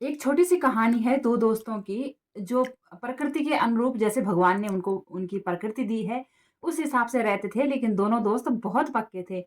एक छोटी-सी कहानी है 2 दोस्तों की, जो प्रकृति के अनुरूप जैसे भगवान ने उनको उनकी प्रकृति दी है, उस हिसाब से रहते थे, लेकिन दोनों दोस्त बहुत पक्के थे।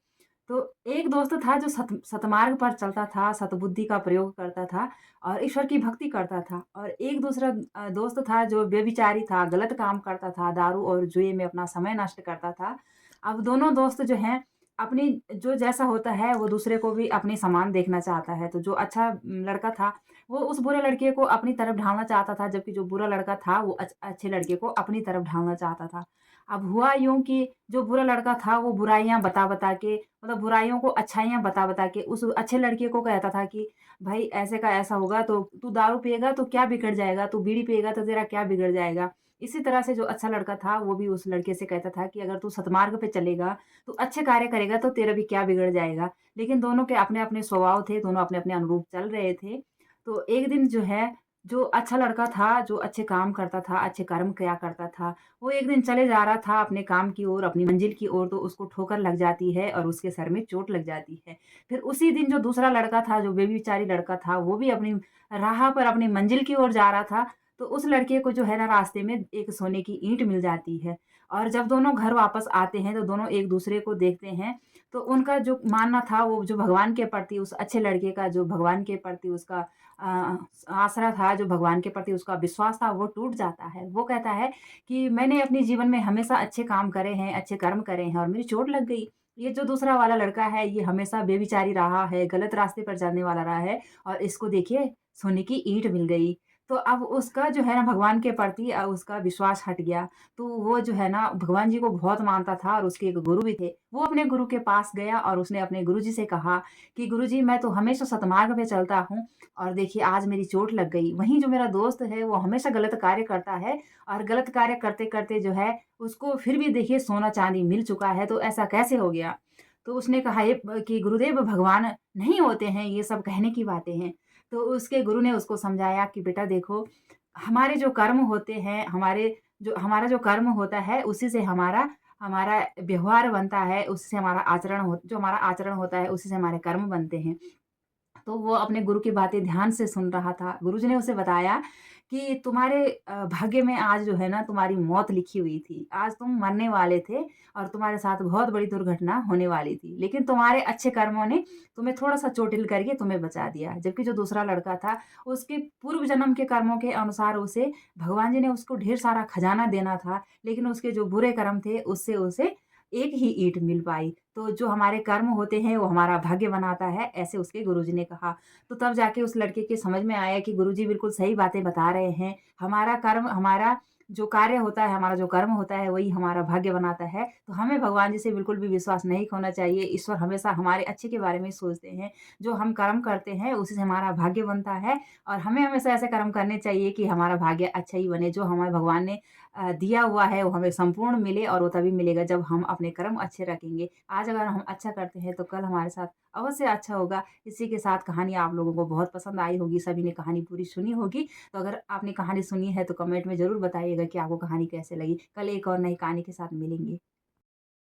तो एक दोस्त था जो सतमार्ग पर चलता था, सतबुद्धि का प्रयोग करता था और ईश्वर की भक्ति करता था और एक दूसरा दोस्त था जो व्यभिचारी था, गलत काम करता था, दारू और जुए में अपना समय नष्ट करता था। अब दोनों दोस्त जो हैं, अपनी जो जैसा होता है, वो दूसरे को भी अपने समान देखना चाहता है। तो जो अच्छा लड़का था, वो उस बुरे लड़के को अपनी तरफ ढालना चाहता था, जबकि जो बुरा लड़का था, वो अच्छे लड़के को अपनी तरफ ढालना चाहता था। अब हुआ यूँ कि जो बुरा लड़का था, वो बुराइयाँ बता-बता के मतलब बुराइयों को अच्छाइयाँ बता-बता के उस अच्छे लड़के को कहता था कि, "भाई, ऐसे का ऐसा होगा तो तू दारू पिएगा तो क्या बिगड़ जाएगा? तू बीड़ी पिएगा तो तेरा क्या बिगड़ जाएगा?" इसी तरह से जो अच्छा लड़का था, वो भी उस लड़के से कहता था कि, "अगर तू सतमार्ग पे चलेगा, तू अच्छे कार्य करेगा तो तेरा भी क्या बिगड़ जाएगा?" लेकिन दोनों के अपने-अपने स्वभाव थे, दोनों अपने-अपने अनुरूप चल रहे थे। तो एक दिन जो है, जो अच्छा लड़का था, जो अच्छे काम करता था, अच्छे कर्म किया करता था, वो एक दिन चले जा रहा था अपने काम की ओर, अपनी मंजिल की ओर, तो उसको ठोकर लग जाती है और उसके सर में चोट लग जाती है। फिर उसी दिन जो दूसरा लड़का था, जो व्यभिचारी लड़का था, वो भी अपनी राह पर अपनी मंजिल की ओर जा रहा था, तो उस लड़के को जो है ना रास्ते में एक सोने की ईंट मिल जाती है और जब दोनों घर वापस आते हैं, तो दोनों एक-दूसरे को देखते हैं, तो उनका जो मानना था, वो जो भगवान के प्रति उस अच्छे लड़के का जो भगवान के प्रति उसका अ, आसरा था, जो भगवान के प्रति उसका विश्वास था, वो टूट जाता है। वो कहता है कि मैंने अपने जीवन में हमेशा अच्छे काम करे हैं, अच्छे कर्म करे हैं और मेरी चोट लग गई। ये जो दूसरा वाला लड़का है, ये हमेशा बेविचारी रहा है, गलत रास्ते पर चलने वाला रहा है और इसको देखिए सोने की ईंट मिल गई। तो अब उसका जो है ना भगवान के प्रति उसका विश्वास हट गया। तो वो जो है ना भगवान जी को बहुत मानता था और उसके एक गुरु भी थे। वो अपने गुरु के पास गया और उसने अपने गुरुजी से कहा कि गुरुजी, मैं तो हमेशा सतमार्ग पे चलता हूँ और देखिए आज मेरी चोट लग गई। वहीं जो मेरा दोस्त है वो हमेशा गलत कार्य करता है और गलत कार्य करते-करते जो है उसको फिर भी देखिए सोना-चाँदी मिल चुका है, तो ऐसा कैसे हो गया? तो उसने कहा ये ब कि गुरुदेव, भगवान नहीं होते हैं, ये सब कहने की बातें हैं। तो उसके गुरु ने उसको समझाया कि बेटा देखो, हमारे जो कर्म होते हैं, हमारा जो कर्म होता है उसी से हमारा हमारा व्यवहार बनता है, उससे हमारा आचरण जो हमारा आचरण होता है उसी से हमारे कर्म बनते हैं। तो वो अपने गुरु की बातें ध्यान से सुन रहा था। गुरुजी ने उसे बताया कि तुम्हारे भाग्य में आज जो है ना तुम्हारी मौत लिखी हुई थी। आज तुम मरने वाले थे और तुम्हारे साथ बहुत बड़ी दुर्घटना होने वाली थी। लेकिन तुम्हारे अच्छे कर्मों ने तुम्हें थोड़ा-सा चोटिल करके तुम्हें बचा दिया। जबकि जो दूसरा लड़का था, उसके पूर्व जन्म के कर्मों के अनुसार उसे भगवान जी ने उसको ढेर सारा खजाना देना था, लेकिन उसके जो बुरे कर्म थे उससे उसे एक ही ईंट मिल पाई। तो जो हमारे कर्म होते हैं वो हमारा भाग्य बनाता है, ऐसे उसके गुरुजी ने कहा। तो तब जाके उस लड़के के समझ में आया कि गुरुजी बिल्कुल सही बातें बता रहे हैं। हमारा जो कार्य होता है, हमारा जो कर्म होता है वही हमारा भाग्य बनाता है। तो हमें भगवान जी से बिल्कुल भी विश्वास नहीं खोना चाहिए। ईश्वर हमेशा हमारे अच्छे के बारे में ही सोचते हैं। जो हम कर्म करते हैं उसी से हमारा भाग्य बनता है और हमें हमेशा ऐसे कर्म करने चाहिए कि हमारा भाग्य अच्छा ही बने। जो हमें भगवान ने दिया हुआ है वो हमें संपूर्ण मिले और वो तभी मिलेगा जब हम अपने कर्म अच्छे रखेंगे। आज अगर हम अच्छा करते हैं तो कल हमारे साथ अवश्य अच्छा होगा। इसी के साथ कहानी आप लोगों को बहुत पसंद आई होगी, सभी ने कहानी पूरी सुनी होगी। तो अगर आपने कहानी सुनी है तो कमेंट में ज़रूर बताइएगा कि आपको कहानी कैसे लगी। कल एक और नई कहानी के साथ मिलेंगे।